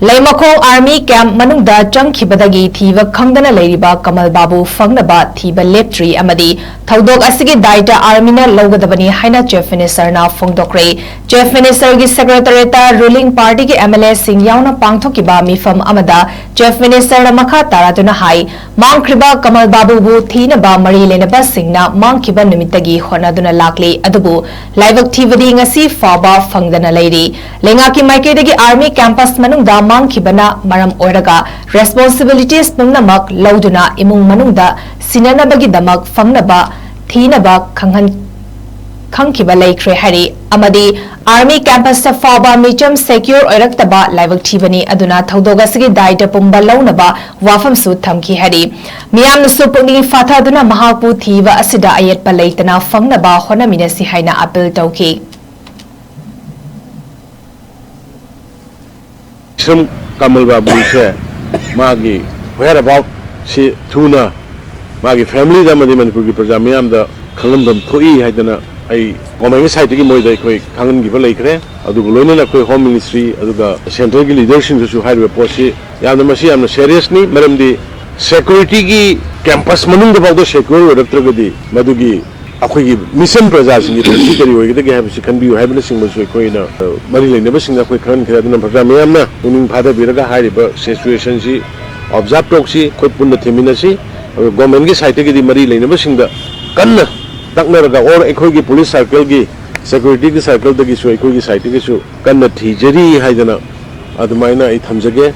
ꯂꯩꯃꯈꯣꯡ army camp ꯃꯅꯨꯡꯗ ꯆꯪꯈꯤꯕꯗꯒꯤ ꯊꯤꯕ ꯈꯪꯗꯅ ꯂꯩꯔꯤꯕ ꯀꯃꯜꯕꯥꯕꯨ ꯐꯪꯅꯕ ꯊꯤꯕ ꯂꯦꯞꯇ꯭ꯔꯤ ꯑꯃꯗꯤ ꯊꯧꯗꯣꯛ ꯑꯁꯤꯒꯤ ꯗꯥꯏꯇ ꯑꯥꯔꯃꯤꯅ ꯂꯧꯒꯗꯕꯅꯤ ꯍꯥꯏꯅ ꯆꯤꯐ ꯃꯤꯅꯤꯁꯇꯔꯅ ꯐꯣꯡꯗꯣꯛꯈ꯭ꯔꯦ꯫ ꯆꯤꯐ ꯃꯤꯅꯤꯁꯇꯔꯒꯤ ꯁꯦꯀ꯭ꯔꯦꯇꯔꯤꯌꯦꯠꯇ ꯔꯨꯂꯤꯡ ꯄꯥꯔꯇꯤꯒꯤ MLAꯁꯤꯡ ꯌꯥꯎꯅ ꯄꯥꯡꯊꯣꯛꯈꯤꯕ ꯃꯤꯐꯝ ꯑꯃꯗ ꯆꯤꯐ ꯃꯤꯅꯤꯁꯇꯔꯅ ꯃꯈꯥ ꯇꯥꯔꯗꯨꯅ ꯍꯥꯏ ꯃꯥꯡꯈ꯭ꯔꯤꯕ ꯀꯃꯜꯕꯥꯕꯨꯕꯨ ꯊꯤꯅꯕ ꯃꯔꯤ ꯂꯩꯅꯕꯁꯤꯡꯅ ꯃꯥꯡꯈꯤꯕ ꯅꯨꯃꯤꯠꯇꯒꯤ ꯍꯣꯠꯅꯗꯨꯅ ꯂꯥꯛꯂꯤ ꯑꯗꯨꯕꯨ ꯂꯥꯏꯕꯛ ꯊꯤꯕꯗꯤ ꯉꯁꯤ ꯐꯥꯎꯕ ꯐꯪꯗꯅ ꯂꯩꯔꯤ꯫ ꯂꯩꯉꯥꯛꯀꯤ ꯃꯥꯏꯀꯩꯗꯒꯤ ꯑꯥꯔꯃꯤ ꯀꯦꯝꯄꯁ ꯃꯅꯨꯡꯗ मांखिबना मरम ओइरगा रेस्पोंसिबिलिटीज पुंगनमक लौदुना इमुंग मनुंगदा सिननबगिदमक फंगनबा थीनबा खंखिबा लेख्रे हरि अमदी आर्मी कैंपस फाउबा मिचम सेक्योर ओइरक्तबा लाइवक थीबनी अदुना थौदोगसगी दायित्व पुंबा लौनबा वाफमसु थमखि हरि मियामनसु पुंगनि फाथादुना महापु थीबा असिदा अयेतपा लेतना फंगनबा होनमिनसि हाइना अपील तौखि। Some Kamalbabu say, Magi, where about she tuna, Magi family, the Manipur Pajamiam, the Kalandam Toi, Hadana, I comment side to give more the quick Kangan give a lake, Adulona, Home Ministry, Aduga, Central leadership to hide a posse, Yamasi, I'm seriously, Madam the security campus Manung about the Shakur, Tragedy, Madugi. अखोई mission प्रजास नि politically होय के have can be hablessing was Koyna मरि लेने busing अखोई खन खदना प्रजा मैमना उनिंग फादा बिरगा हारिबा situation सी observe टोक्सी खुद पुन थेमिनसी गवर्नमेंट की साइड के मरि लेने बसिंग कन्न तकनरगा और अखोई की पुलिस सर्कल की सिक्योरिटी की सर्कल दगी सो अखोई की साइड के सो कन्न थीजरी हाइदना अदमाइना इ थमजगे।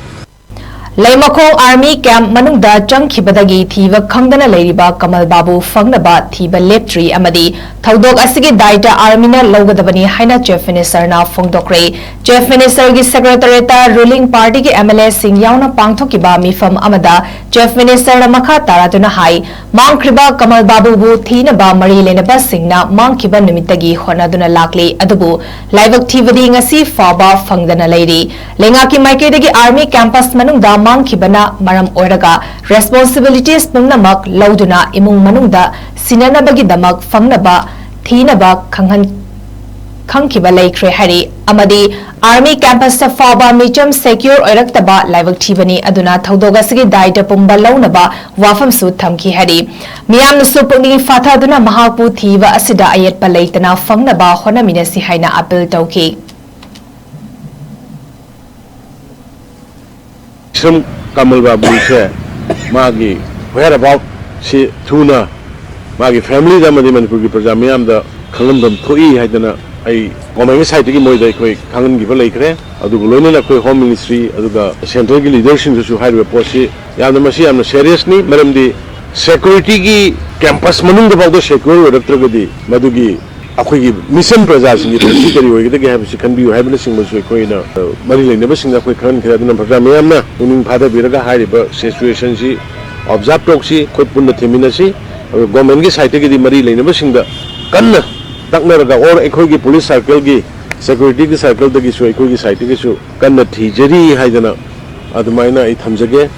लैमखोंग आर्मी कैंप मनुंगदा चंखिबदगी थीबा खंगदना लेरिबा कमलबाबु फंगनबा थीबा लेप्ट्री अमदी थौदोक असिगी दायित्व आर्मीना लौगदबनी हाइना चीफ मिनिस्टरना फोंदोक्रे। चीफ मिनिस्टरगी सेक्रेटरियेटता रूलिंग पार्टीगी MLA सिंह यावना पांगथोकिबा मिफम अमदा चीफ मिनिस्टरना मखा तारादुना हाई मांगख्रिबा कमलबाबुबु थीनबा मरि लेनबा सिंहना मांगखिबा निमित्तगी होनदुना लाक्ली अदुबु लाइबक थीबदी ngasi फाउबा फंगदना लेरी। लेंगाकी माइकेदगी आर्मी कैंपस मनुंगदा मांखिबना मरम ओइरगा रेस्पोंसिबिलिटीज पुंगनमक लौदुना इमुंग मनुंगदा सिननबगिदमक फंगनबा थीनबा खंखिबा लेख्रे हरि अमदी आर्मी कैंपस फाउबा मिचम सेक्योर ओइरक्तबा लाइवक थीबनी अदुना थौदोगसगी दायित्व पुंबा लौनबा वाफमसु थमखि हरि मियामनसु पुंगनि फाथादुना महापु थीबा असिदा अयेतपा लेतना फंगनबा होनमिनसि हाइना अपील तौखि। Some Kamalbabu say, Magi, where about she tuna, Magi family, the Manipur Pajamiam, the Kalandam Toi, Hadana, I comment side to give more the quick Kangan give a lake, Adulona, Home Ministry, Aduga, Central leadership to hide a posse, Yamasi, I'm seriously, Madam the security campus Manung about the Shakur, Tragedy, Madugi. अखोई mission प्रजास नि politically होय के have can be hablessing was Koyna मरि लेने busing अखोई खन खदना प्रजा मैमना उनिंग फादा बिरगा हारिबा situation सी observe टोक्सी खुद पुन थेमिनसी गवर्नमेंट की साइड के मरि लेने बसिंग कन्न तकनरगा और अखोई की पुलिस सर्कल की सिक्योरिटी की सर्कल दगी सो अखोई की साइड के सो कन्न थीजरी हाइदना अदमाइना इ थमजगे।